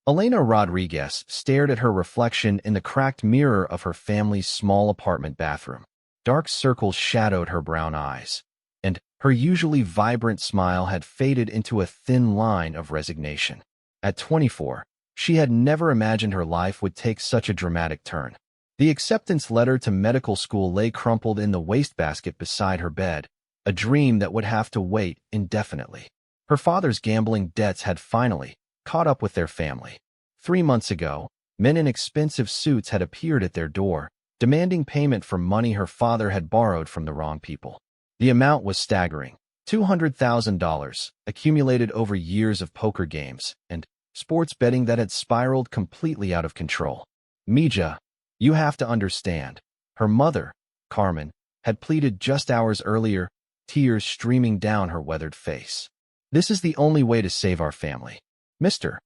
Elena Rodriguez stared at her reflection in the cracked mirror of her family's small apartment bathroom. Dark circles shadowed her brown eyes, and her usually vibrant smile had faded into a thin line of resignation. At 24, she had never imagined her life would take such a dramatic turn. The acceptance letter to medical school lay crumpled in the wastebasket beside her bed, a dream that would have to wait indefinitely. Her father's gambling debts had finally caught up with their family. 3 months ago, men in expensive suits had appeared at their door, demanding payment for money her father had borrowed from the wrong people. The amount was staggering: $200,000, accumulated over years of poker games and sports betting that had spiraled completely out of control. "Mija, you have to understand," her mother, Carmen, had pleaded just hours earlier, tears streaming down her weathered face. "This is the only way to save our family. Mr.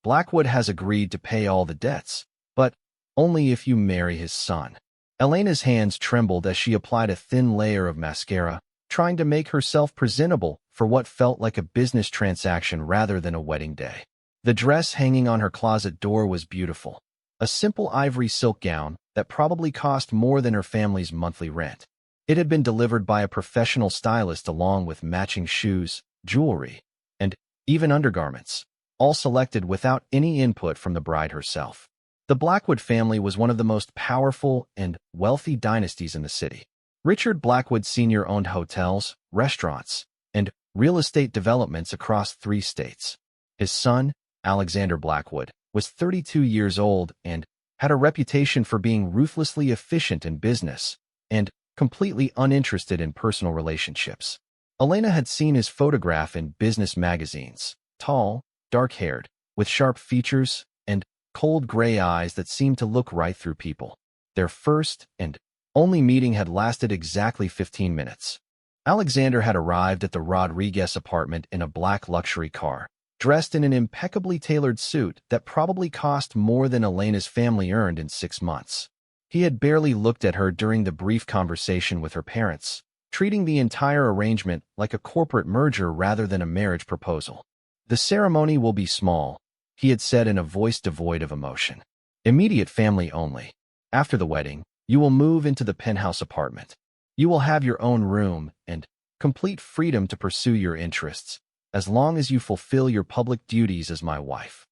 Blackwood has agreed to pay all the debts, but only if you marry his son." Elena's hands trembled as she applied a thin layer of mascara, trying to make herself presentable for what felt like a business transaction rather than a wedding day. The dress hanging on her closet door was beautiful, a simple ivory silk gown that probably cost more than her family's monthly rent. It had been delivered by a professional stylist along with matching shoes, jewelry, and even undergarments, all selected without any input from the bride herself. The Blackwood family was one of the most powerful and wealthy dynasties in the city. Richard Blackwood Sr. owned hotels, restaurants, and real estate developments across 3 states. His son, Alexander Blackwood, was 32 years old and had a reputation for being ruthlessly efficient in business and completely uninterested in personal relationships. Elena had seen his photograph in business magazines: tall, dark-haired, with sharp features and cold gray eyes that seemed to look right through people. Their first and only meeting had lasted exactly 15 minutes. Alexander had arrived at the Rodriguez apartment in a black luxury car, dressed in an impeccably tailored suit that probably cost more than Elena's family earned in 6 months. He had barely looked at her during the brief conversation with her parents, treating the entire arrangement like a corporate merger rather than a marriage proposal. "The ceremony will be small," he had said in a voice devoid of emotion. "Immediate family only. After the wedding, you will move into the penthouse apartment. You will have your own room and complete freedom to pursue your interests, as long as you fulfill your public duties as my wife."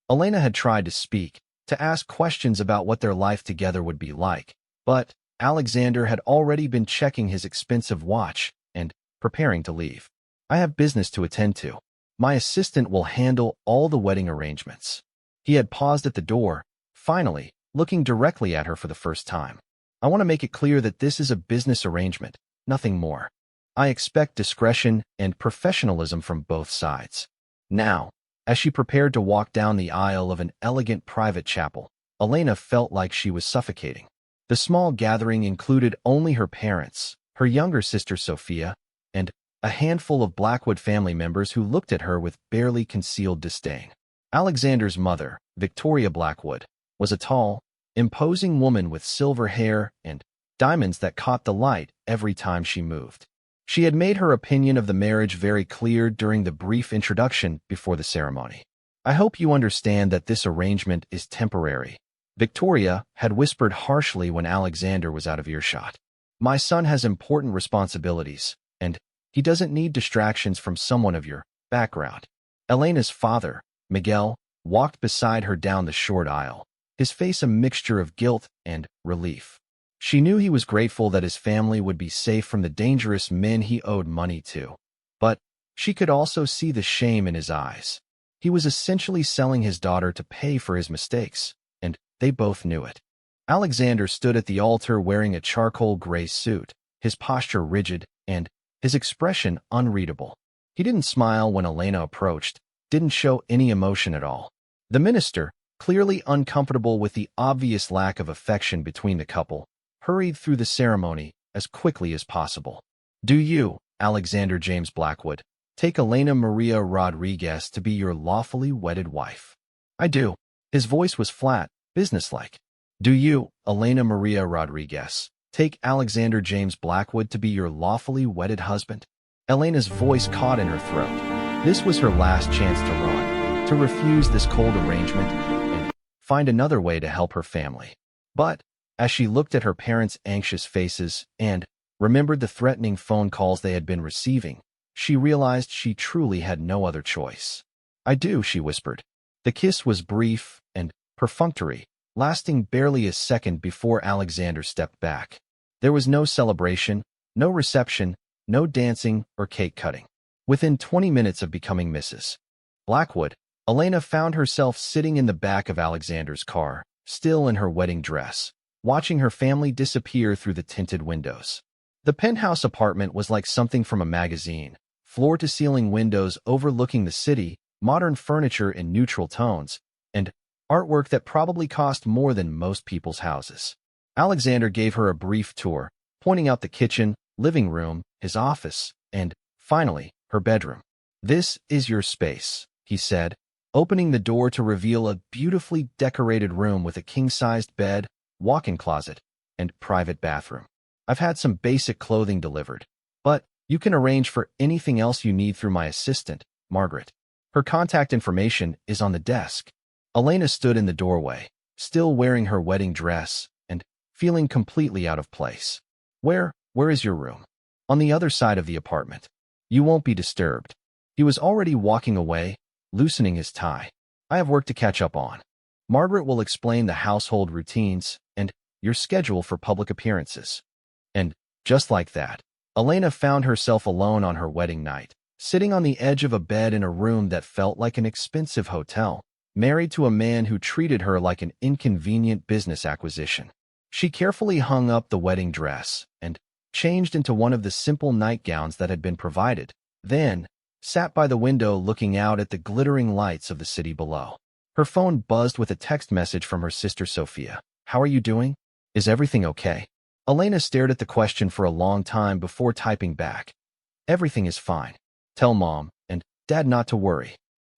Elena had tried to speak, to ask questions about what their life together would be like, but Alexander had already been checking his expensive watch and preparing to leave. "I have business to attend to. My assistant will handle all the wedding arrangements." He had paused at the door, finally, looking directly at her for the first time. "I want to make it clear that this is a business arrangement, nothing more. I expect discretion and professionalism from both sides." Now, as she prepared to walk down the aisle of an elegant private chapel, Elena felt like she was suffocating. The small gathering included only her parents, her younger sister Sophia, and a handful of Blackwood family members who looked at her with barely concealed disdain. Alexander's mother, Victoria Blackwood, was a tall, imposing woman with silver hair and diamonds that caught the light every time she moved. She had made her opinion of the marriage very clear during the brief introduction before the ceremony. "I hope you understand that this arrangement is temporary," Victoria had whispered harshly when Alexander was out of earshot. "My son has important responsibilities, and he doesn't need distractions from someone of your background." Elena's father, Miguel, walked beside her down the short aisle, his face a mixture of guilt and relief. She knew he was grateful that his family would be safe from the dangerous men he owed money to, but she could also see the shame in his eyes. He was essentially selling his daughter to pay for his mistakes, and they both knew it. Alexander stood at the altar wearing a charcoal gray suit, his posture rigid and his expression unreadable. He didn't smile when Elena approached, didn't show any emotion at all. The minister, clearly uncomfortable with the obvious lack of affection between the couple, hurried through the ceremony as quickly as possible. "Do you, Alexander James Blackwood, take Elena Maria Rodriguez to be your lawfully wedded wife?" "I do." His voice was flat, businesslike. "Do you, Elena Maria Rodriguez, take Alexander James Blackwood to be your lawfully wedded husband?" Elena's voice caught in her throat. This was her last chance to run. to refuse this cold arrangement and find another way to help her family. But as she looked at her parents' anxious faces and remembered the threatening phone calls they had been receiving, she realized she truly had no other choice. "I do," she whispered. The kiss was brief and perfunctory, lasting barely a second before Alexander stepped back. There was no celebration, no reception, no dancing or cake cutting. Within 20 minutes of becoming Mrs. Blackwood, Elena found herself sitting in the back of Alexander's car, still in her wedding dress, watching her family disappear through the tinted windows. The penthouse apartment was like something from a magazine, floor-to-ceiling windows overlooking the city, modern furniture in neutral tones, and artwork that probably cost more than most people's houses. Alexander gave her a brief tour, pointing out the kitchen, living room, his office, and, finally, her bedroom. "This is your space," he said, opening the door to reveal a beautifully decorated room with a king-sized bed, walk-in closet, and private bathroom. "I've had some basic clothing delivered, but you can arrange for anything else you need through my assistant, Margaret. Her contact information is on the desk." Elena stood in the doorway, still wearing her wedding dress and feeling completely out of place. Where is your room?" "On the other side of the apartment. You won't be disturbed." He was already walking away, loosening his tie. "I have work to catch up on. Margaret will explain the household routines and your schedule for public appearances." And just like that, Elena found herself alone on her wedding night, sitting on the edge of a bed in a room that felt like an expensive hotel, married to a man who treated her like an inconvenient business acquisition. She carefully hung up the wedding dress and changed into one of the simple nightgowns that had been provided, then sat by the window looking out at the glittering lights of the city below. Her phone buzzed with a text message from her sister Sophia. "How are you doing? Is everything okay?" Elena stared at the question for a long time before typing back. "Everything is fine. Tell Mom and Dad not to worry."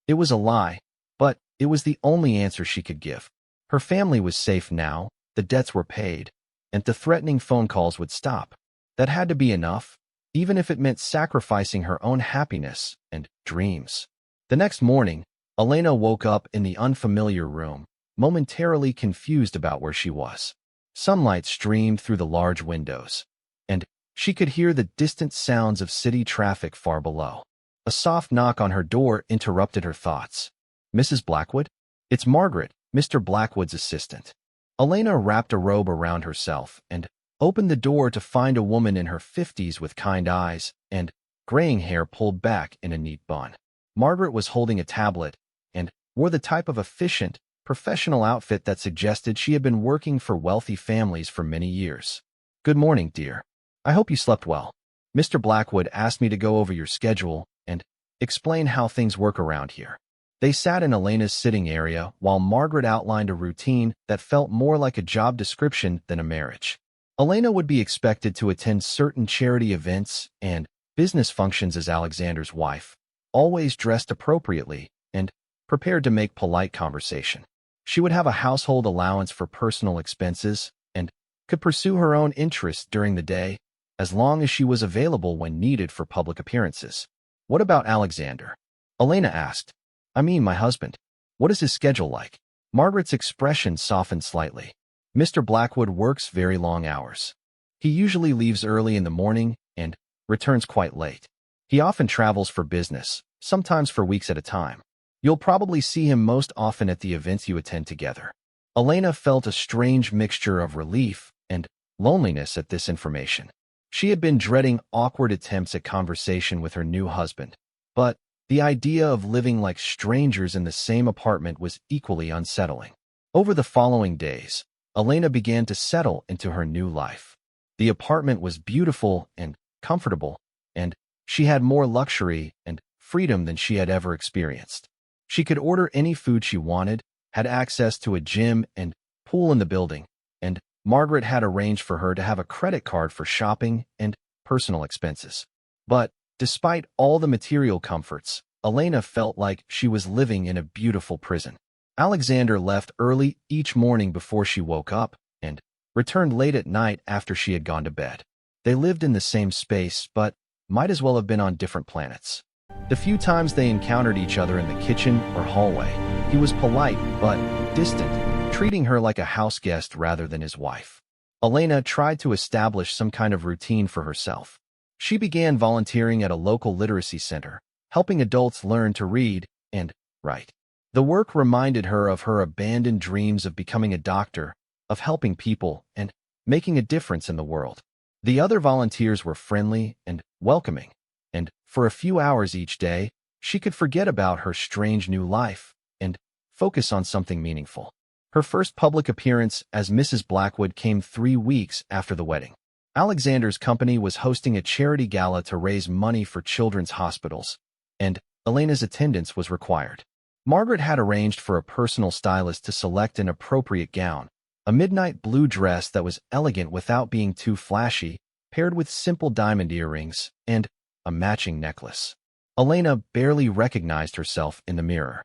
It was a lie, but it was the only answer she could give. Her family was safe now, the debts were paid, and the threatening phone calls would stop. That had to be enough, even if it meant sacrificing her own happiness and dreams. The next morning, Elena woke up in the unfamiliar room, momentarily confused about where she was. Sunlight streamed through the large windows, and she could hear the distant sounds of city traffic far below. A soft knock on her door interrupted her thoughts. "Mrs. Blackwood?" "It's Margaret, Mr. Blackwood's assistant." Elena wrapped a robe around herself and opened the door to find a woman in her 50s with kind eyes and graying hair pulled back in a neat bun. Margaret was holding a tablet and wore the type of efficient, professional outfit that suggested she had been working for wealthy families for many years. "Good morning, dear. I hope you slept well. Mr. Blackwood asked me to go over your schedule and explain how things work around here." They sat in Elena's sitting area while Margaret outlined a routine that felt more like a job description than a marriage. Elena would be expected to attend certain charity events and business functions as Alexander's wife, always dressed appropriately and prepared to make polite conversation. She would have a household allowance for personal expenses and could pursue her own interests during the day as long as she was available when needed for public appearances. "What about Alexander?" Elena asked. "I mean my husband. What is his schedule like?" Margaret's expression softened slightly. "Mr. Blackwood works very long hours. He usually leaves early in the morning and returns quite late. He often travels for business, sometimes for weeks at a time. You'll probably see him most often at the events you attend together." Elena felt a strange mixture of relief and loneliness at this information. She had been dreading awkward attempts at conversation with her new husband, but the idea of living like strangers in the same apartment was equally unsettling. Over the following days, Elena began to settle into her new life. The apartment was beautiful and comfortable, and she had more luxury and freedom than she had ever experienced. She could order any food she wanted, had access to a gym and pool in the building, and Margaret had arranged for her to have a credit card for shopping and personal expenses. But despite all the material comforts, Elena felt like she was living in a beautiful prison. Alexander left early each morning before she woke up and returned late at night after she had gone to bed. They lived in the same space, but might as well have been on different planets. The few times they encountered each other in the kitchen or hallway, he was polite but distant, treating her like a house guest rather than his wife. Elena tried to establish some kind of routine for herself. She began volunteering at a local literacy center, helping adults learn to read and write. The work reminded her of her abandoned dreams of becoming a doctor, of helping people, and making a difference in the world. The other volunteers were friendly and welcoming, and for a few hours each day, she could forget about her strange new life and focus on something meaningful. Her first public appearance as Mrs. Blackwood came 3 weeks after the wedding. Alexander's company was hosting a charity gala to raise money for children's hospitals, and Elena's attendance was required. Margaret had arranged for a personal stylist to select an appropriate gown, a midnight blue dress that was elegant without being too flashy, paired with simple diamond earrings and a matching necklace. Elena barely recognized herself in the mirror.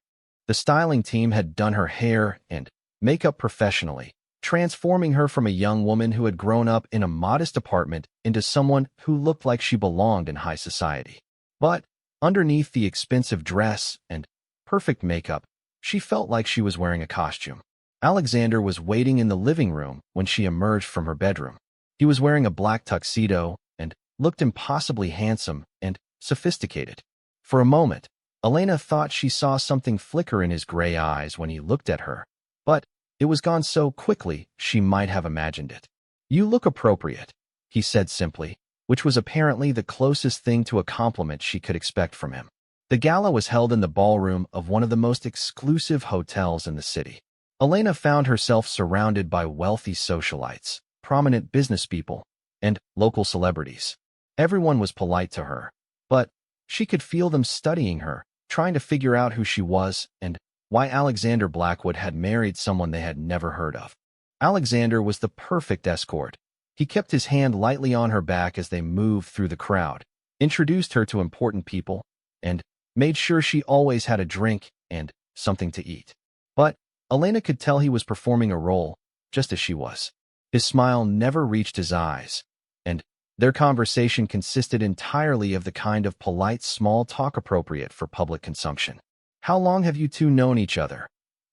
The styling team had done her hair and makeup professionally, transforming her from a young woman who had grown up in a modest apartment into someone who looked like she belonged in high society. But underneath the expensive dress and perfect makeup, she felt like she was wearing a costume. Alexander was waiting in the living room when she emerged from her bedroom. He was wearing a black tuxedo and looked impossibly handsome and sophisticated. For a moment, Elena thought she saw something flicker in his gray eyes when he looked at her, but it was gone so quickly she might have imagined it. "You look appropriate," he said simply, which was apparently the closest thing to a compliment she could expect from him. The gala was held in the ballroom of one of the most exclusive hotels in the city. Elena found herself surrounded by wealthy socialites, prominent businesspeople, and local celebrities. Everyone was polite to her, but she could feel them studying her, trying to figure out who she was and why Alexander Blackwood had married someone they had never heard of. Alexander was the perfect escort. He kept his hand lightly on her back as they moved through the crowd, introduced her to important people, and made sure she always had a drink and something to eat. But Elena could tell he was performing a role, just as she was. His smile never reached his eyes, and their conversation consisted entirely of the kind of polite small talk appropriate for public consumption. "How long have you two known each other?"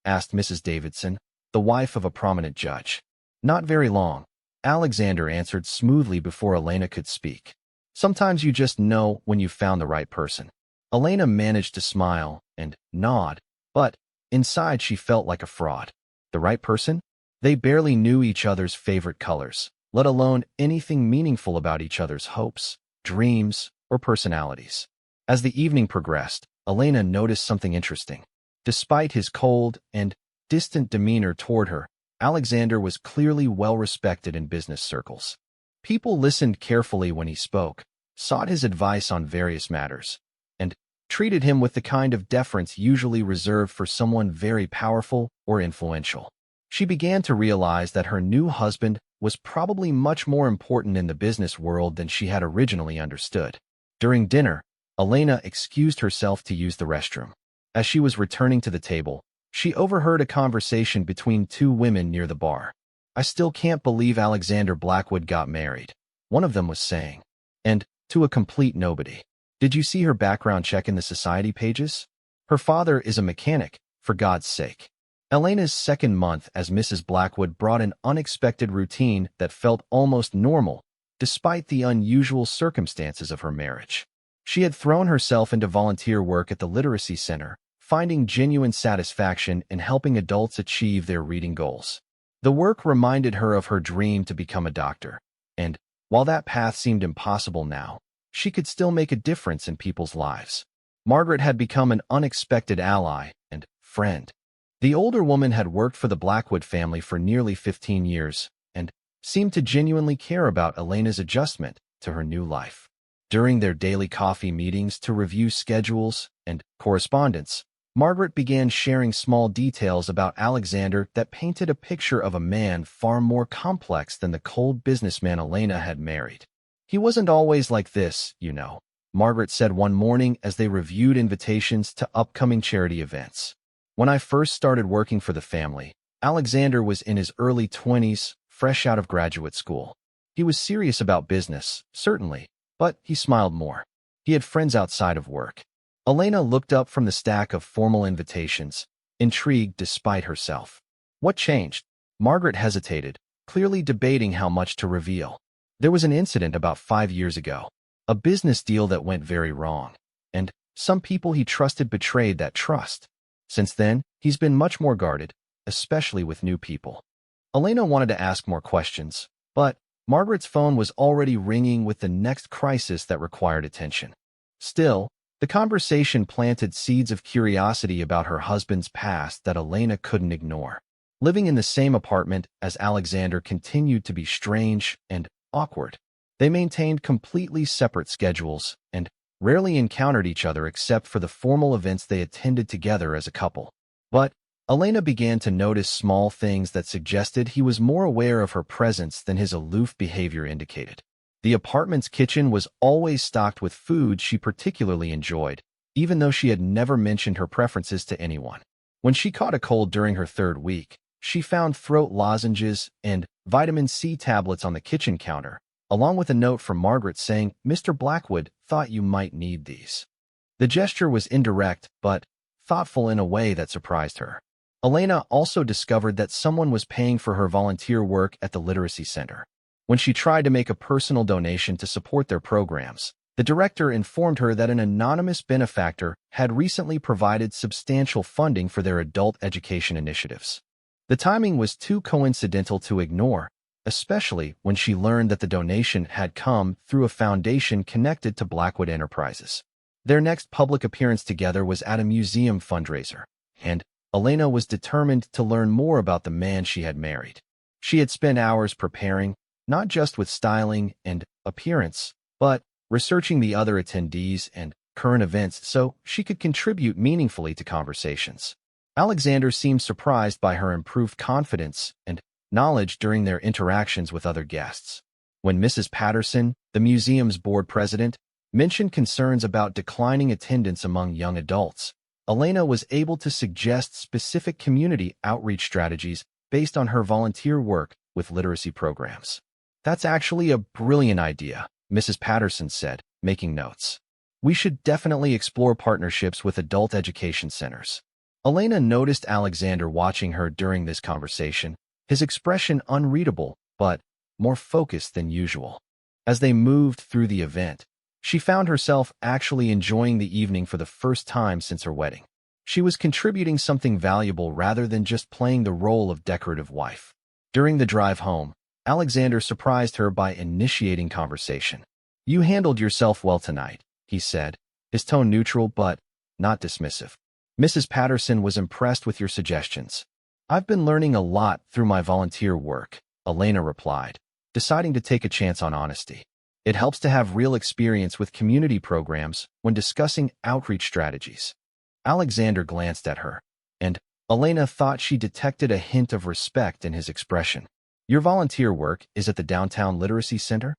asked Mrs. Davidson, the wife of a prominent judge. "Not very long," Alexander answered smoothly before Elena could speak. "Sometimes you just know when you've found the right person." Elena managed to smile and nod, but inside she felt like a fraud. The right person? They barely knew each other's favorite colors, let alone anything meaningful about each other's hopes, dreams, or personalities. As the evening progressed, Elena noticed something interesting. Despite his cold and distant demeanor toward her, Alexander was clearly well-respected in business circles. People listened carefully when he spoke, sought his advice on various matters, and treated him with the kind of deference usually reserved for someone very powerful or influential. She began to realize that her new husband was probably much more important in the business world than she had originally understood. During dinner, Elena excused herself to use the restroom. As she was returning to the table, she overheard a conversation between two women near the bar. "I still can't believe Alexander Blackwood got married," one of them was saying. "And to a complete nobody. Did you see her background check in the society pages? Her father is a mechanic, for God's sake." Elena's second month as Mrs. Blackwood brought an unexpected routine that felt almost normal, despite the unusual circumstances of her marriage. She had thrown herself into volunteer work at the literacy center, finding genuine satisfaction in helping adults achieve their reading goals. The work reminded her of her dream to become a doctor, and while that path seemed impossible now, she could still make a difference in people's lives. Margaret had become an unexpected ally and friend. The older woman had worked for the Blackwood family for nearly 15 years and seemed to genuinely care about Elena's adjustment to her new life. During their daily coffee meetings to review schedules and correspondence, Margaret began sharing small details about Alexander that painted a picture of a man far more complex than the cold businessman Elena had married. "He wasn't always like this, you know," Margaret said one morning as they reviewed invitations to upcoming charity events. "When I first started working for the family, Alexander was in his early 20s, fresh out of graduate school. He was serious about business, certainly, but he smiled more. He had friends outside of work. Elena looked up from the stack of formal invitations, intrigued despite herself. What changed? Margaret hesitated, clearly debating how much to reveal. There was an incident about 5 years ago, a business deal that went very wrong, and some people he trusted betrayed that trust. Since then, he's been much more guarded, especially with new people. Elena wanted to ask more questions, but Margaret's phone was already ringing with the next crisis that required attention. Still, the conversation planted seeds of curiosity about her husband's past that Elena couldn't ignore. Living in the same apartment as Alexander continued to be strange and awkward. They maintained completely separate schedules and rarely encountered each other except for the formal events they attended together as a couple. But Elena began to notice small things that suggested he was more aware of her presence than his aloof behavior indicated. The apartment's kitchen was always stocked with food she particularly enjoyed, even though she had never mentioned her preferences to anyone. When she caught a cold during her 3rd week, she found throat lozenges and vitamin C tablets on the kitchen counter, along with a note from Margaret saying, "Mr. Blackwood thought you might need these." The gesture was indirect, but thoughtful in a way that surprised her. Elena also discovered that someone was paying for her volunteer work at the literacy center. When she tried to make a personal donation to support their programs, the director informed her that an anonymous benefactor had recently provided substantial funding for their adult education initiatives. The timing was too coincidental to ignore, especially when she learned that the donation had come through a foundation connected to Blackwood Enterprises. Their next public appearance together was at a museum fundraiser, and Elena was determined to learn more about the man she had married. She had spent hours preparing, not just with styling and appearance, but researching the other attendees and current events so she could contribute meaningfully to conversations. Alexander seemed surprised by her improved confidence and knowledge during their interactions with other guests. When Mrs. Patterson, the museum's board president, mentioned concerns about declining attendance among young adults, Elena was able to suggest specific community outreach strategies based on her volunteer work with literacy programs. "That's actually a brilliant idea," Mrs. Patterson said, making notes. "We should definitely explore partnerships with adult education centers." Elena noticed Alexander watching her during this conversation, his expression unreadable, but more focused than usual. As they moved through the event, she found herself actually enjoying the evening for the first time since her wedding. She was contributing something valuable rather than just playing the role of decorative wife. During the drive home, Alexander surprised her by initiating conversation. "You handled yourself well tonight," he said, his tone neutral but not dismissive. "Mrs. Patterson was impressed with your suggestions." "I've been learning a lot through my volunteer work," Elena replied, deciding to take a chance on honesty. It helps to have real experience with community programs when discussing outreach strategies. Alexander glanced at her, and Elena thought she detected a hint of respect in his expression. "Your volunteer work is at the Downtown Literacy Center?"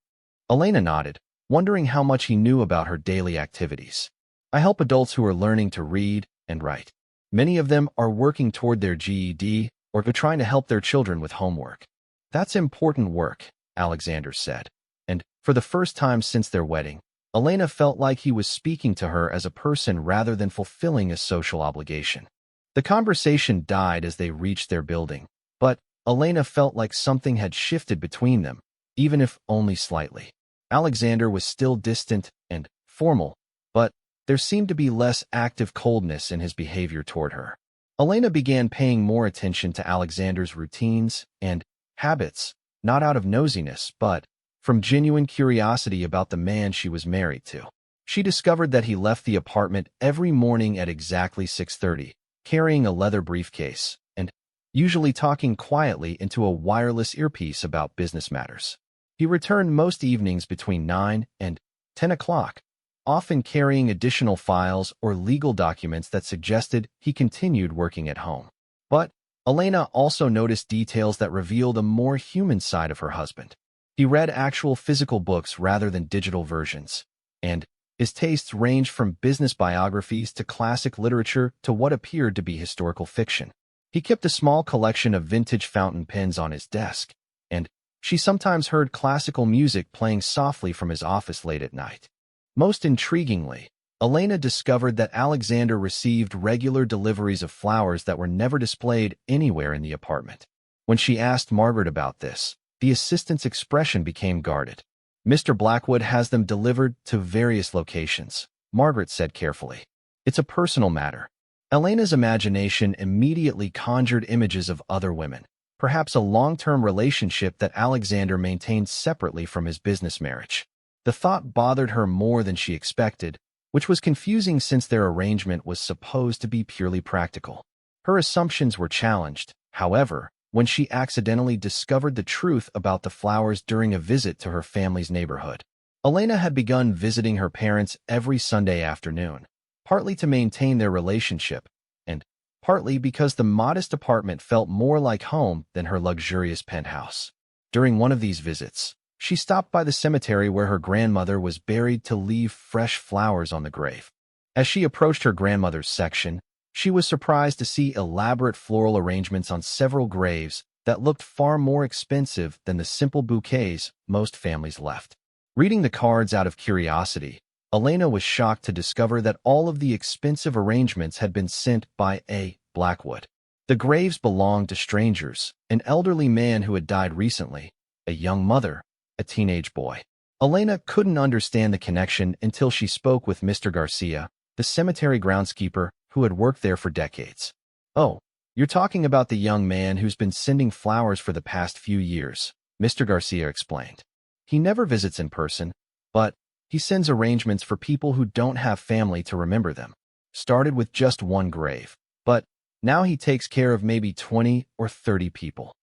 Elena nodded, wondering how much he knew about her daily activities. "I help adults who are learning to read and write. Many of them are working toward their GED or are trying to help their children with homework." "That's important work," Alexander said, and for the first time since their wedding, Elena felt like he was speaking to her as a person rather than fulfilling a social obligation. The conversation died as they reached their building, but Elena felt like something had shifted between them, even if only slightly. Alexander was still distant and formal, but there seemed to be less active coldness in his behavior toward her. Elena began paying more attention to Alexander's routines and habits, not out of nosiness, but from genuine curiosity about the man she was married to. She discovered that he left the apartment every morning at exactly 6:30, carrying a leather briefcase, and usually talking quietly into a wireless earpiece about business matters. He returned most evenings between 9 and 10 o'clock, often carrying additional files or legal documents that suggested he continued working at home. But Elena also noticed details that revealed a more human side of her husband. He read actual physical books rather than digital versions, and his tastes ranged from business biographies to classic literature to what appeared to be historical fiction. He kept a small collection of vintage fountain pens on his desk, and she sometimes heard classical music playing softly from his office late at night. Most intriguingly, Elena discovered that Alexander received regular deliveries of flowers that were never displayed anywhere in the apartment. When she asked Margaret about this, the assistant's expression became guarded. "Mr. Blackwood has them delivered to various locations," Margaret said carefully. "It's a personal matter." Elena's imagination immediately conjured images of other women, perhaps a long-term relationship that Alexander maintained separately from his business marriage. The thought bothered her more than she expected, which was confusing since their arrangement was supposed to be purely practical. Her assumptions were challenged, however, when she accidentally discovered the truth about the flowers during a visit to her family's neighborhood. Elena had begun visiting her parents every Sunday afternoon, partly to maintain their relationship, and partly because the modest apartment felt more like home than her luxurious penthouse. During one of these visits, she stopped by the cemetery where her grandmother was buried to leave fresh flowers on the grave. As she approached her grandmother's section, she was surprised to see elaborate floral arrangements on several graves that looked far more expensive than the simple bouquets most families left. Reading the cards out of curiosity, Elena was shocked to discover that all of the expensive arrangements had been sent by A. Blackwood. The graves belonged to strangers, an elderly man who had died recently, a young mother, a teenage boy. Elena couldn't understand the connection until she spoke with Mr. Garcia, the cemetery groundskeeper who had worked there for decades. "Oh, you're talking about the young man who's been sending flowers for the past few years," Mr. Garcia explained. "He never visits in person, but he sends arrangements for people who don't have family to remember them. Started with just one grave, but now he takes care of maybe 20 or 30 people."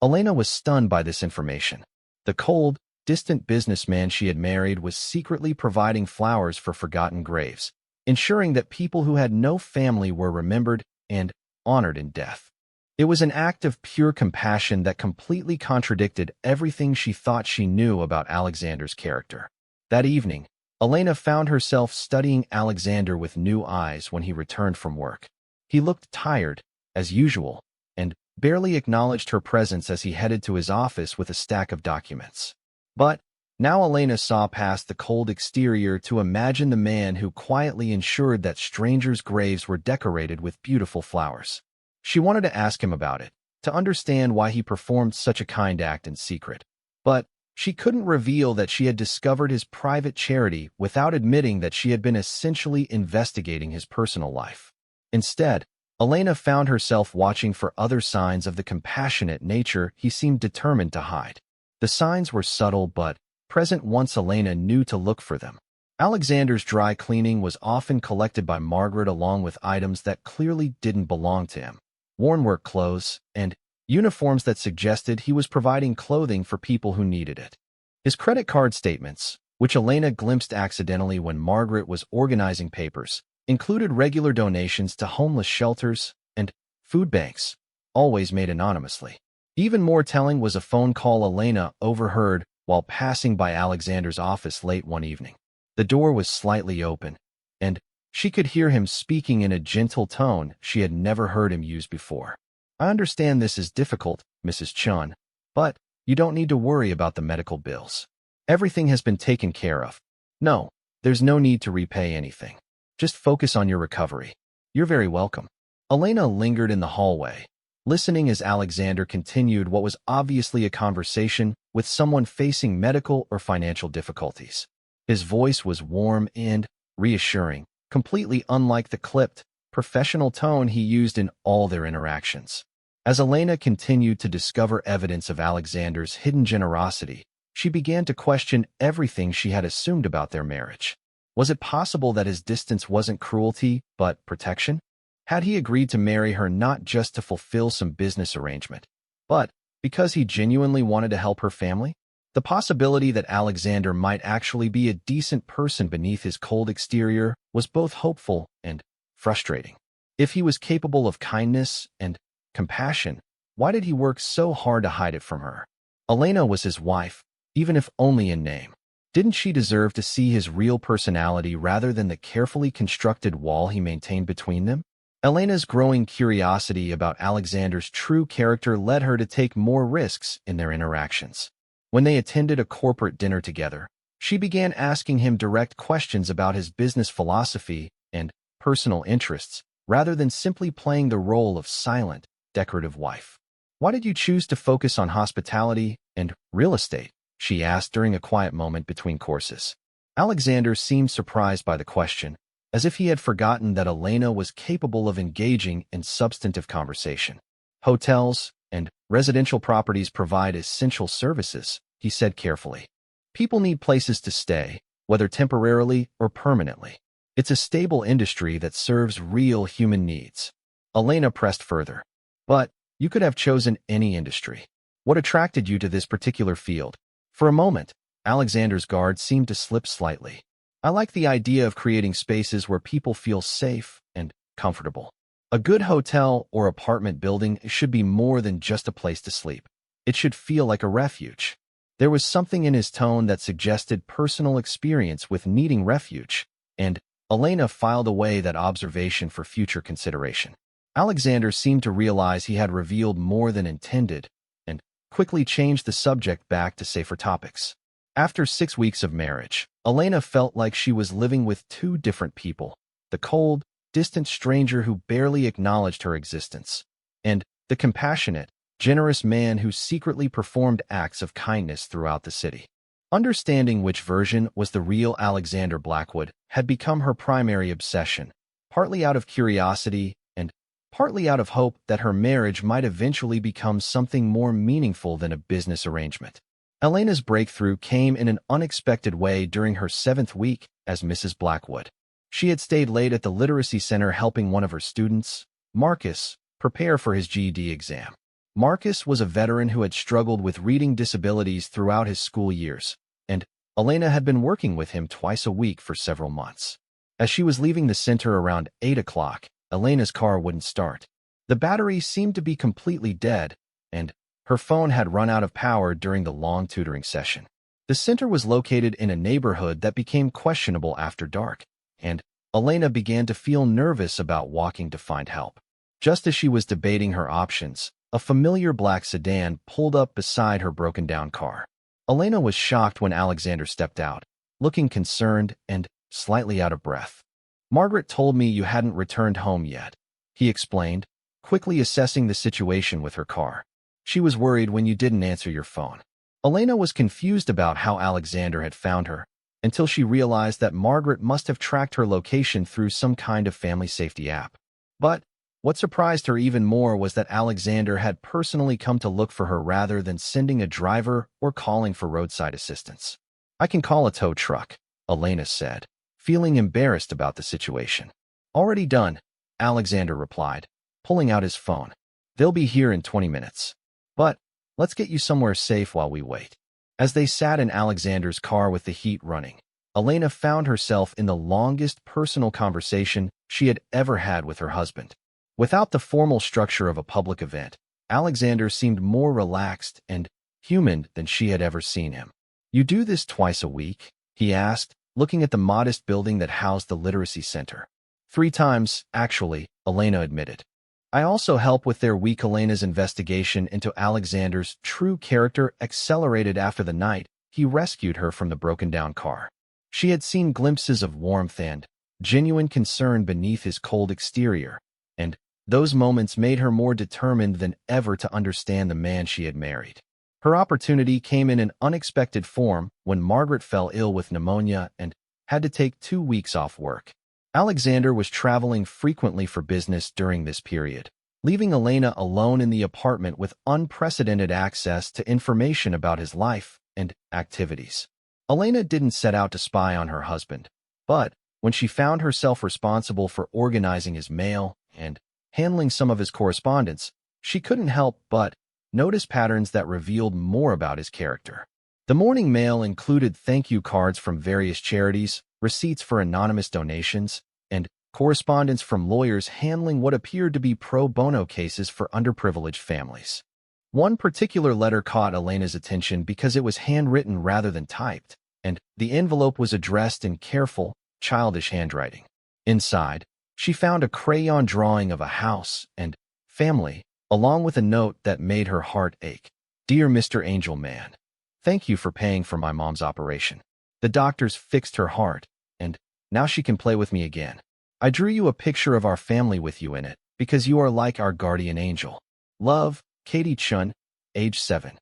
Elena was stunned by this information. The cold, distant businessman she had married was secretly providing flowers for forgotten graves, ensuring that people who had no family were remembered and honored in death. It was an act of pure compassion that completely contradicted everything she thought she knew about Alexander's character. That evening, Elena found herself studying Alexander with new eyes when he returned from work. He looked tired, as usual, and barely acknowledged her presence as he headed to his office with a stack of documents. But now Elena saw past the cold exterior to imagine the man who quietly ensured that strangers' graves were decorated with beautiful flowers. She wanted to ask him about it, to understand why he performed such a kind act in secret. But she couldn't reveal that she had discovered his private charity without admitting that she had been essentially investigating his personal life. Instead, Elena found herself watching for other signs of the compassionate nature he seemed determined to hide. The signs were subtle but present once Elena knew to look for them. Alexander's dry cleaning was often collected by Margaret along with items that clearly didn't belong to him. Worn work clothes, and uniforms that suggested he was providing clothing for people who needed it. His credit card statements, which Elena glimpsed accidentally when Margaret was organizing papers, included regular donations to homeless shelters and food banks, always made anonymously. Even more telling was a phone call Elena overheard while passing by Alexander's office late one evening. The door was slightly open, and she could hear him speaking in a gentle tone she had never heard him use before. "I understand this is difficult, Mrs. Chun, but you don't need to worry about the medical bills. Everything has been taken care of. No, there's no need to repay anything. Just focus on your recovery. You're very welcome." Elena lingered in the hallway, listening as Alexander continued what was obviously a conversation with someone facing medical or financial difficulties. His voice was warm and reassuring, completely unlike the clipped, professional tone he used in all their interactions. As Elena continued to discover evidence of Alexander's hidden generosity, she began to question everything she had assumed about their marriage. Was it possible that his distance wasn't cruelty, but protection? Had he agreed to marry her not just to fulfill some business arrangement, but because he genuinely wanted to help her family? The possibility that Alexander might actually be a decent person beneath his cold exterior was both hopeful and frustrating. If he was capable of kindness and compassion, why did he work so hard to hide it from her? Elena was his wife, even if only in name. Didn't she deserve to see his real personality rather than the carefully constructed wall he maintained between them? Elena's growing curiosity about Alexander's true character led her to take more risks in their interactions. When they attended a corporate dinner together, She began asking him direct questions about his business philosophy and personal interests, rather than simply playing the role of silent, decorative wife. "Why did you choose to focus on hospitality and real estate?" she asked during a quiet moment between courses. Alexander seemed surprised by the question, as if he had forgotten that Elena was capable of engaging in substantive conversation. "Hotels and residential properties provide essential services," he said carefully. "People need places to stay, whether temporarily or permanently. It's a stable industry that serves real human needs." Elena pressed further. "But you could have chosen any industry. What attracted you to this particular field?" For a moment, Alexander's guard seemed to slip slightly. "I like the idea of creating spaces where people feel safe and comfortable. A good hotel or apartment building should be more than just a place to sleep. It should feel like a refuge." There was something in his tone that suggested personal experience with needing refuge, and Elena filed away that observation for future consideration. Alexander seemed to realize he had revealed more than intended, and quickly changed the subject back to safer topics. After 6 weeks of marriage, Elena felt like she was living with two different people: the cold, distant stranger who barely acknowledged her existence, and the compassionate, generous man who secretly performed acts of kindness throughout the city. Understanding which version was the real Alexander Blackwood had become her primary obsession, partly out of curiosity and partly out of hope that her marriage might eventually become something more meaningful than a business arrangement. Elena's breakthrough came in an unexpected way during her 7th week as Mrs. Blackwood. She had stayed late at the literacy center helping one of her students, Marcus, prepare for his GED exam. Marcus was a veteran who had struggled with reading disabilities throughout his school years, and Elena had been working with him twice a week for several months. As she was leaving the center around 8 o'clock, Elena's car wouldn't start. The battery seemed to be completely dead, and her phone had run out of power during the long tutoring session. The center was located in a neighborhood that became questionable after dark, and Elena began to feel nervous about walking to find help. Just as she was debating her options, a familiar black sedan pulled up beside her broken-down car. Elena was shocked when Alexander stepped out, looking concerned and slightly out of breath. "Margaret told me you hadn't returned home yet," he explained, quickly assessing the situation with her car. "She was worried when you didn't answer your phone." Elena was confused about how Alexander had found her, until she realized that Margaret must have tracked her location through some kind of family safety app. But what surprised her even more was that Alexander had personally come to look for her rather than sending a driver or calling for roadside assistance. "I can call a tow truck," Elena said, feeling embarrassed about the situation. "Already done," Alexander replied, pulling out his phone. "They'll be here in 20 minutes. But let's get you somewhere safe while we wait." As they sat in Alexander's car with the heat running, Elena found herself in the longest personal conversation she had ever had with her husband. Without the formal structure of a public event, Alexander seemed more relaxed and human than she had ever seen him. "You do this twice a week?" he asked, looking at the modest building that housed the literacy center. "3 times, actually," Elena admitted. "I also help with their week." Elena's investigation into Alexander's true character accelerated after the night he rescued her from the broken-down car. She had seen glimpses of warmth and genuine concern beneath his cold exterior, and those moments made her more determined than ever to understand the man she had married. Her opportunity came in an unexpected form when Margaret fell ill with pneumonia and had to take 2 weeks off work. Alexander was traveling frequently for business during this period, leaving Elena alone in the apartment with unprecedented access to information about his life and activities. Elena didn't set out to spy on her husband, but when she found herself responsible for organizing his mail and handling some of his correspondence, she couldn't help but notice patterns that revealed more about his character. The morning mail included thank you cards from various charities, receipts for anonymous donations, and correspondence from lawyers handling what appeared to be pro bono cases for underprivileged families. One particular letter caught Elena's attention because it was handwritten rather than typed, and the envelope was addressed in careful, childish handwriting. Inside, she found a crayon drawing of a house and family, along with a note that made her heart ache. "Dear Mr. Angel Man, thank you for paying for my mom's operation. The doctors fixed her heart, and now she can play with me again. I drew you a picture of our family with you in it, because you are like our guardian angel. Love, Katie Chun, age 7.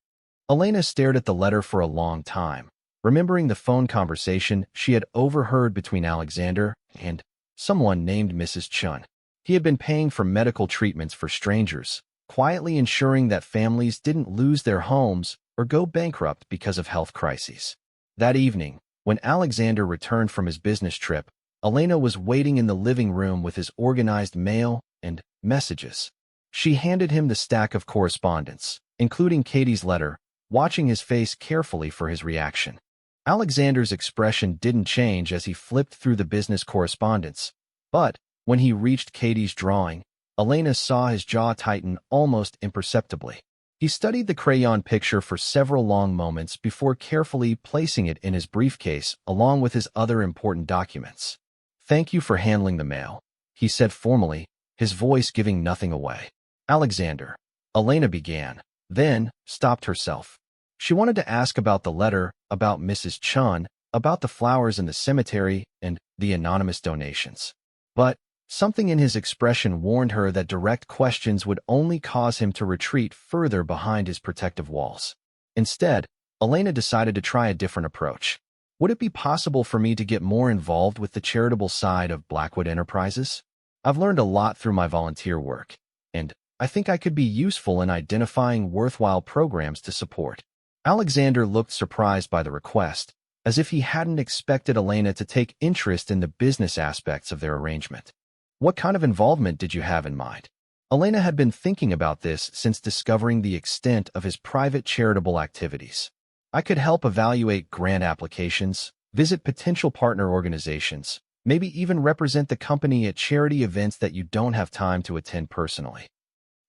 Elena stared at the letter for a long time, remembering the phone conversation she had overheard between Alexander and someone named Mrs. Chun. He had been paying for medical treatments for strangers, quietly ensuring that families didn't lose their homes or go bankrupt because of health crises. That evening, when Alexander returned from his business trip, Elena was waiting in the living room with his organized mail and messages. She handed him the stack of correspondence, including Katie's letter, watching his face carefully for his reaction. Alexander's expression didn't change as he flipped through the business correspondence, but when he reached Katie's drawing, Elena saw his jaw tighten almost imperceptibly. He studied the crayon picture for several long moments before carefully placing it in his briefcase along with his other important documents. "Thank you for handling the mail," he said formally, his voice giving nothing away. "Alexander," Elena began, then stopped herself. She wanted to ask about the letter, about Mrs. Chun, about the flowers in the cemetery, and the anonymous donations. But something in his expression warned her that direct questions would only cause him to retreat further behind his protective walls. Instead, Elena decided to try a different approach. "Would it be possible for me to get more involved with the charitable side of Blackwood Enterprises? I've learned a lot through my volunteer work, and I think I could be useful in identifying worthwhile programs to support." Alexander looked surprised by the request, as if he hadn't expected Elena to take interest in the business aspects of their arrangement. "What kind of involvement did you have in mind?" Elena had been thinking about this since discovering the extent of his private charitable activities. "I could help evaluate grant applications, visit potential partner organizations, maybe even represent the company at charity events that you don't have time to attend personally."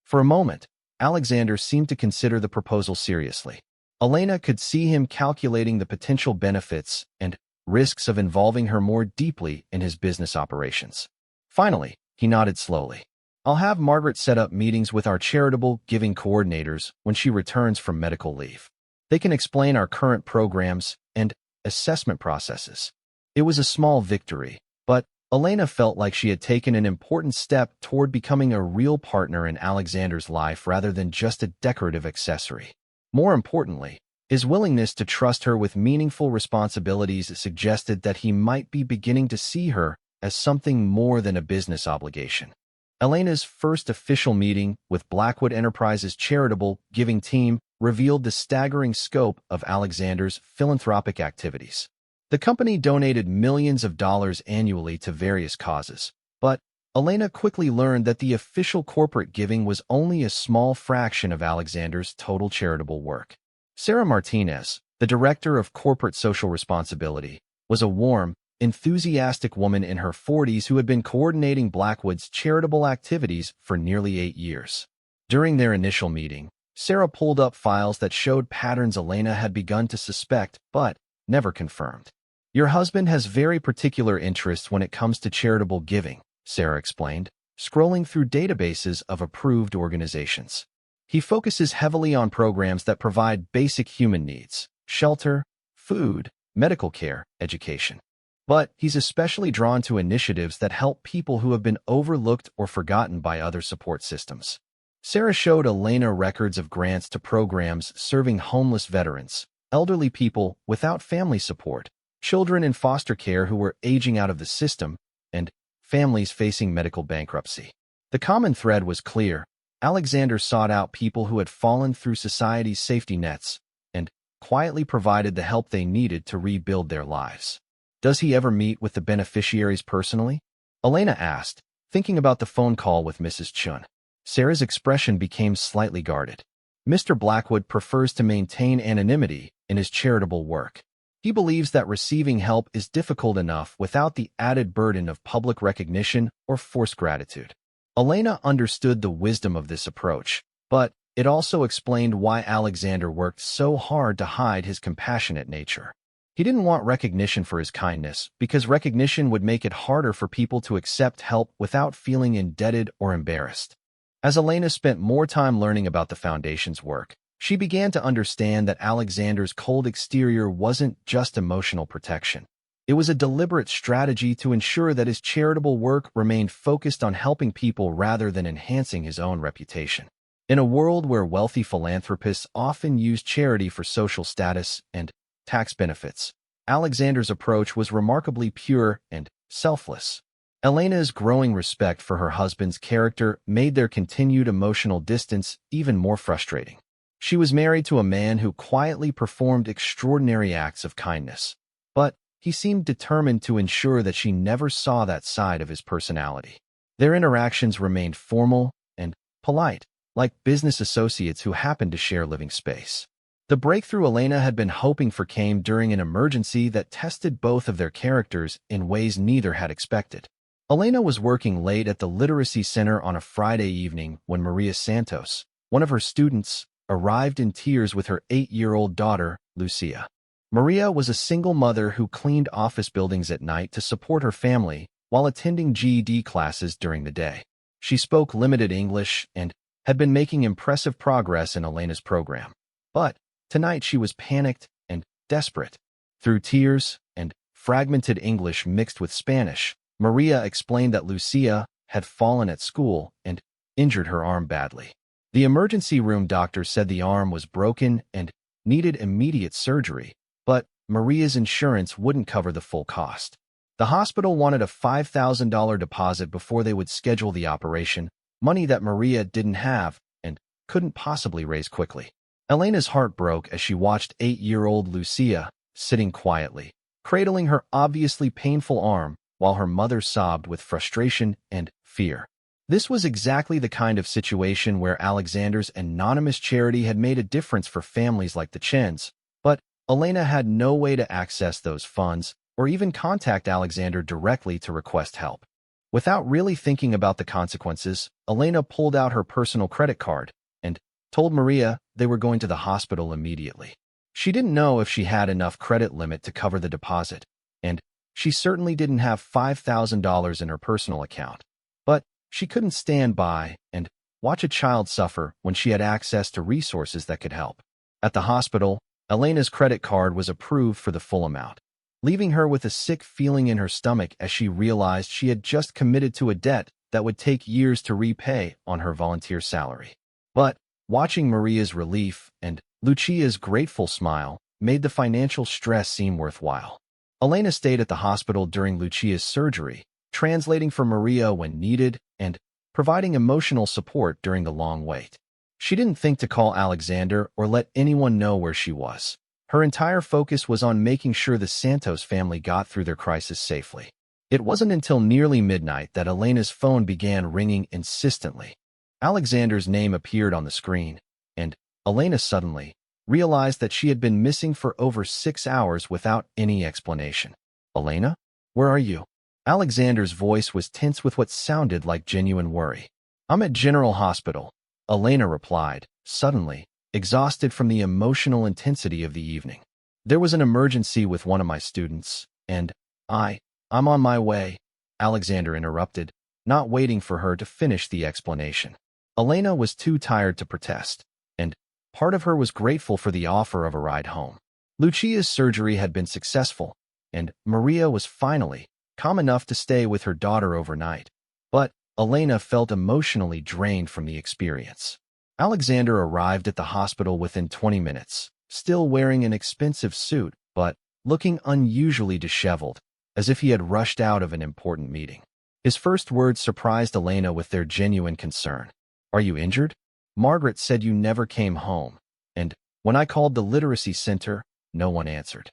For a moment, Alexander seemed to consider the proposal seriously. Elena could see him calculating the potential benefits and risks of involving her more deeply in his business operations. Finally, he nodded slowly. "I'll have Margaret set up meetings with our charitable giving coordinators when she returns from medical leave. They can explain our current programs and assessment processes." It was a small victory, but Elena felt like she had taken an important step toward becoming a real partner in Alexander's life rather than just a decorative accessory. More importantly, his willingness to trust her with meaningful responsibilities suggested that he might be beginning to see her as something more than a business obligation. Elena's first official meeting with Blackwood Enterprises' charitable giving team revealed the staggering scope of Alexander's philanthropic activities. The company donated millions of dollars annually to various causes, but Elena quickly learned that the official corporate giving was only a small fraction of Alexander's total charitable work. Sarah Martinez, the director of corporate social responsibility, was a warm, enthusiastic woman in her 40s who had been coordinating Blackwood's charitable activities for nearly 8 years. During their initial meeting, Sarah pulled up files that showed patterns Elena had begun to suspect but never confirmed. "Your husband has very particular interests when it comes to charitable giving," Sarah explained, scrolling through databases of approved organizations. "He focuses heavily on programs that provide basic human needs: shelter, food, medical care, education. But he's especially drawn to initiatives that help people who have been overlooked or forgotten by other support systems." Sarah showed Elena records of grants to programs serving homeless veterans, elderly people without family support, children in foster care who were aging out of the system, and families facing medical bankruptcy. The common thread was clear. Alexander sought out people who had fallen through society's safety nets and quietly provided the help they needed to rebuild their lives. "Does he ever meet with the beneficiaries personally?" Elena asked, thinking about the phone call with Mrs. Chun. Sarah's expression became slightly guarded. "Mr. Blackwood prefers to maintain anonymity in his charitable work. He believes that receiving help is difficult enough without the added burden of public recognition or forced gratitude." Elena understood the wisdom of this approach, but it also explained why Alexander worked so hard to hide his compassionate nature. He didn't want recognition for his kindness, because recognition would make it harder for people to accept help without feeling indebted or embarrassed. As Elena spent more time learning about the Foundation's work, She began to understand that Alexander's cold exterior wasn't just emotional protection. It was a deliberate strategy to ensure that his charitable work remained focused on helping people rather than enhancing his own reputation. In a world where wealthy philanthropists often use charity for social status and tax benefits, Alexander's approach was remarkably pure and selfless. Elena's growing respect for her husband's character made their continued emotional distance even more frustrating. She was married to a man who quietly performed extraordinary acts of kindness, but he seemed determined to ensure that she never saw that side of his personality. Their interactions remained formal and polite, like business associates who happened to share living space. The breakthrough Elena had been hoping for came during an emergency that tested both of their characters in ways neither had expected. Elena was working late at the Literacy Center on a Friday evening when Maria Santos, one of her students, arrived in tears with her 8-year-old daughter, Lucia. Maria was a single mother who cleaned office buildings at night to support her family while attending GED classes during the day. She spoke limited English and had been making impressive progress in Elena's program. But tonight she was panicked and desperate. Through tears and fragmented English mixed with Spanish, Maria explained that Lucia had fallen at school and injured her arm badly. The emergency room doctor said the arm was broken and needed immediate surgery, but Maria's insurance wouldn't cover the full cost. The hospital wanted a $5,000 deposit before they would schedule the operation, money that Maria didn't have and couldn't possibly raise quickly. Elena's heart broke as she watched 8-year-old Lucia sitting quietly, cradling her obviously painful arm while her mother sobbed with frustration and fear. This was exactly the kind of situation where Alexander's anonymous charity had made a difference for families like the Chens, but Elena had no way to access those funds or even contact Alexander directly to request help. Without really thinking about the consequences, Elena pulled out her personal credit card and told Maria they were going to the hospital immediately. She didn't know if she had enough credit limit to cover the deposit, and she certainly didn't have $5,000 in her personal account. But she couldn't stand by and watch a child suffer when she had access to resources that could help. At the hospital, Elena's credit card was approved for the full amount, leaving her with a sick feeling in her stomach as she realized she had just committed to a debt that would take years to repay on her volunteer salary. But watching Maria's relief and Lucia's grateful smile made the financial stress seem worthwhile. Elena stayed at the hospital during Lucia's surgery, translating for Maria when needed and providing emotional support during the long wait. She didn't think to call Alexander or let anyone know where she was. Her entire focus was on making sure the Santos family got through their crisis safely. It wasn't until nearly midnight that Elena's phone began ringing insistently. Alexander's name appeared on the screen, and Elena suddenly realized that she had been missing for over 6 hours without any explanation. "Elena? Where are you?" Alexander's voice was tense with what sounded like genuine worry. "I'm at General Hospital," Elena replied, suddenly, exhausted from the emotional intensity of the evening. "There was an emergency with one of my students, and I'm on my way," Alexander interrupted, not waiting for her to finish the explanation. Elena was too tired to protest, and part of her was grateful for the offer of a ride home. Lucia's surgery had been successful, and Maria was finally calm enough to stay with her daughter overnight. But Elena felt emotionally drained from the experience. Alexander arrived at the hospital within 20 minutes, still wearing an expensive suit, but looking unusually disheveled, as if he had rushed out of an important meeting. His first words surprised Elena with their genuine concern. "Are you injured? Margaret said you never came home, and when I called the literacy center, no one answered."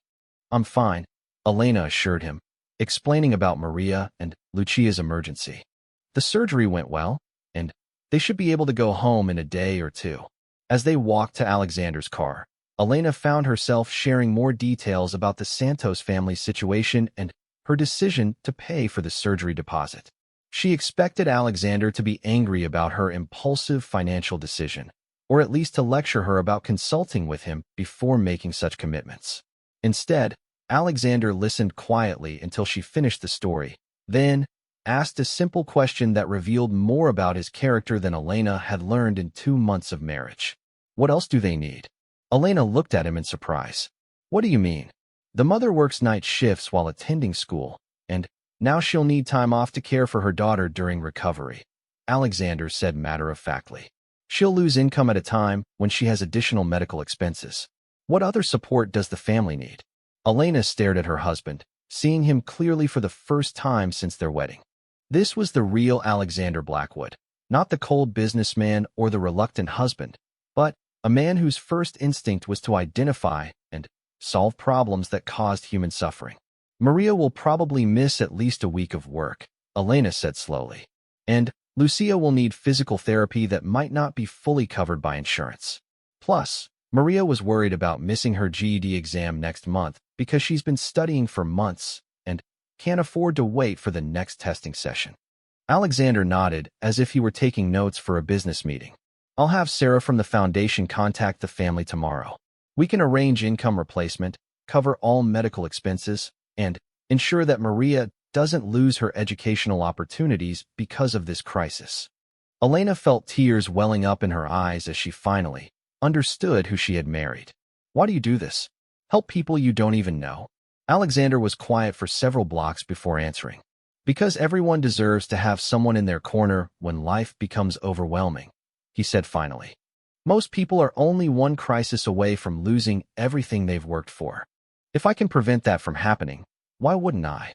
"I'm fine," Elena assured him, explaining about Maria and Lucia's emergency. "The surgery went well, and they should be able to go home in a day or two." As they walked to Alexander's car, Elena found herself sharing more details about the Santos family's situation and her decision to pay for the surgery deposit. She expected Alexander to be angry about her impulsive financial decision, or at least to lecture her about consulting with him before making such commitments. Instead, Alexander listened quietly until she finished the story, then asked a simple question that revealed more about his character than Elena had learned in 2 months of marriage. What else do they need? Elena looked at him in surprise. What do you mean? The mother works night shifts while attending school, and now she'll need time off to care for her daughter during recovery, Alexander said matter-of-factly. She'll lose income at a time when she has additional medical expenses. What other support does the family need? Elena stared at her husband, seeing him clearly for the first time since their wedding. This was the real Alexander Blackwood, not the cold businessman or the reluctant husband, but a man whose first instinct was to identify and solve problems that caused human suffering. Maria will probably miss at least a week of work, Elena said slowly. And Lucia will need physical therapy that might not be fully covered by insurance. Plus, Maria was worried about missing her GED exam next month because she's been studying for months and can't afford to wait for the next testing session. Alexander nodded as if he were taking notes for a business meeting. I'll have Sarah from the foundation contact the family tomorrow. We can arrange income replacement, cover all medical expenses, and ensure that Maria doesn't lose her educational opportunities because of this crisis. Elena felt tears welling up in her eyes as she finally understood who she had married. Why do you do this? Help people you don't even know? Alexander was quiet for several blocks before answering. Because everyone deserves to have someone in their corner when life becomes overwhelming, he said finally. Most people are only one crisis away from losing everything they've worked for. If I can prevent that from happening, why wouldn't I?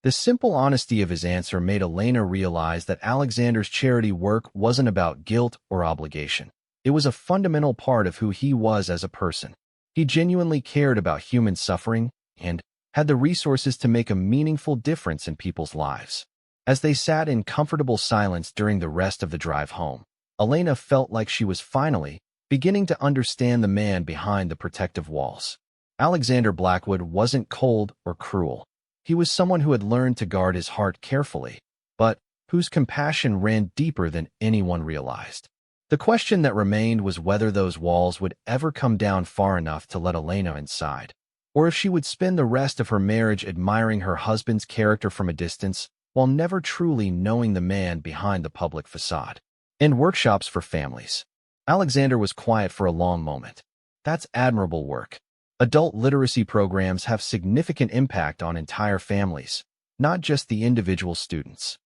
The simple honesty of his answer made Elena realize that Alexander's charity work wasn't about guilt or obligation. It was a fundamental part of who he was as a person. He genuinely cared about human suffering and had the resources to make a meaningful difference in people's lives. As they sat in comfortable silence during the rest of the drive home, Elena felt like she was finally beginning to understand the man behind the protective walls. Alexander Blackwood wasn't cold or cruel. He was someone who had learned to guard his heart carefully, but whose compassion ran deeper than anyone realized. The question that remained was whether those walls would ever come down far enough to let Elena inside, or if she would spend the rest of her marriage admiring her husband's character from a distance while never truly knowing the man behind the public facade. In workshops for families, Alexander was quiet for a long moment. That's admirable work. Adult literacy programs have significant impact on entire families, not just the individual students.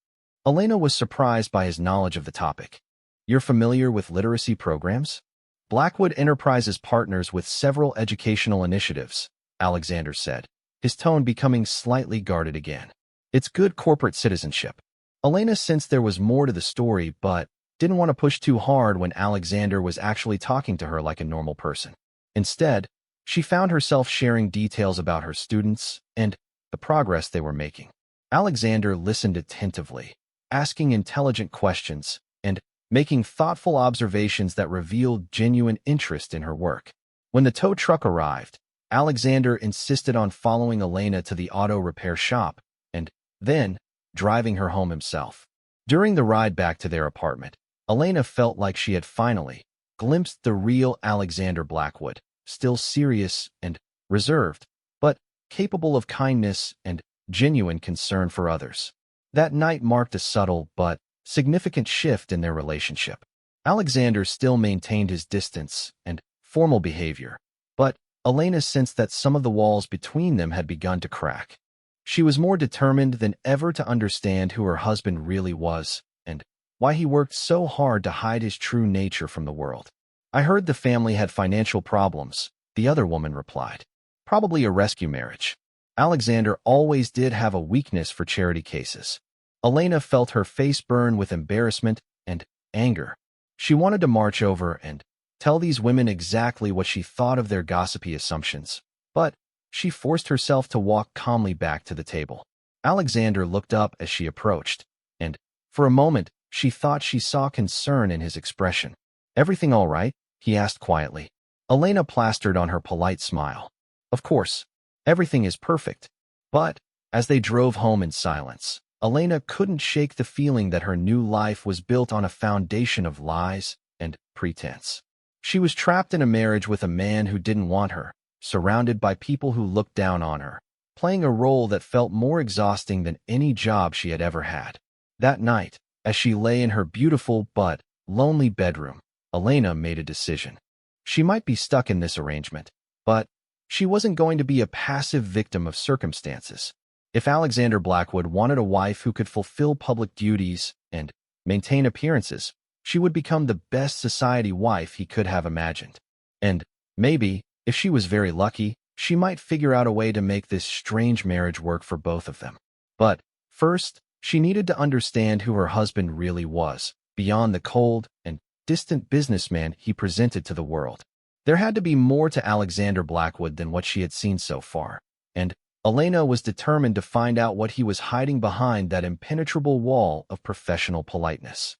Elena was surprised by his knowledge of the topic. You're familiar with literacy programs? Blackwood Enterprises partners with several educational initiatives, Alexander said, his tone becoming slightly guarded again. It's good corporate citizenship. Elena sensed there was more to the story, but didn't want to push too hard when Alexander was actually talking to her like a normal person. Instead, she found herself sharing details about her students and the progress they were making. Alexander listened attentively, asking intelligent questions and making thoughtful observations that revealed genuine interest in her work. When the tow truck arrived, Alexander insisted on following Elena to the auto repair shop and then driving her home himself. During the ride back to their apartment, Elena felt like she had finally glimpsed the real Alexander Blackwood, still serious and reserved, but capable of kindness and genuine concern for others. That night marked a subtle but significant shift in their relationship. Alexander still maintained his distance and formal behavior, but Elena sensed that some of the walls between them had begun to crack. She was more determined than ever to understand who her husband really was and why he worked so hard to hide his true nature from the world. I heard the family had financial problems, the other woman replied. Probably a rescue marriage. Alexander always did have a weakness for charity cases. Elena felt her face burn with embarrassment and anger. She wanted to march over and tell these women exactly what she thought of their gossipy assumptions, but she forced herself to walk calmly back to the table. Alexander looked up as she approached, and for a moment she thought she saw concern in his expression. Everything all right? He asked quietly. Elena plastered on her polite smile. Of course, everything is perfect. But as they drove home in silence, Elena couldn't shake the feeling that her new life was built on a foundation of lies and pretense. She was trapped in a marriage with a man who didn't want her, surrounded by people who looked down on her, playing a role that felt more exhausting than any job she had ever had. That night, as she lay in her beautiful but lonely bedroom, Elena made a decision. She might be stuck in this arrangement, but she wasn't going to be a passive victim of circumstances. If Alexander Blackwood wanted a wife who could fulfill public duties and maintain appearances, she would become the best society wife he could have imagined. And maybe, if she was very lucky, she might figure out a way to make this strange marriage work for both of them. But first, she needed to understand who her husband really was, beyond the cold and distant businessman he presented to the world. There had to be more to Alexander Blackwood than what she had seen so far, and Elena was determined to find out what he was hiding behind that impenetrable wall of professional politeness.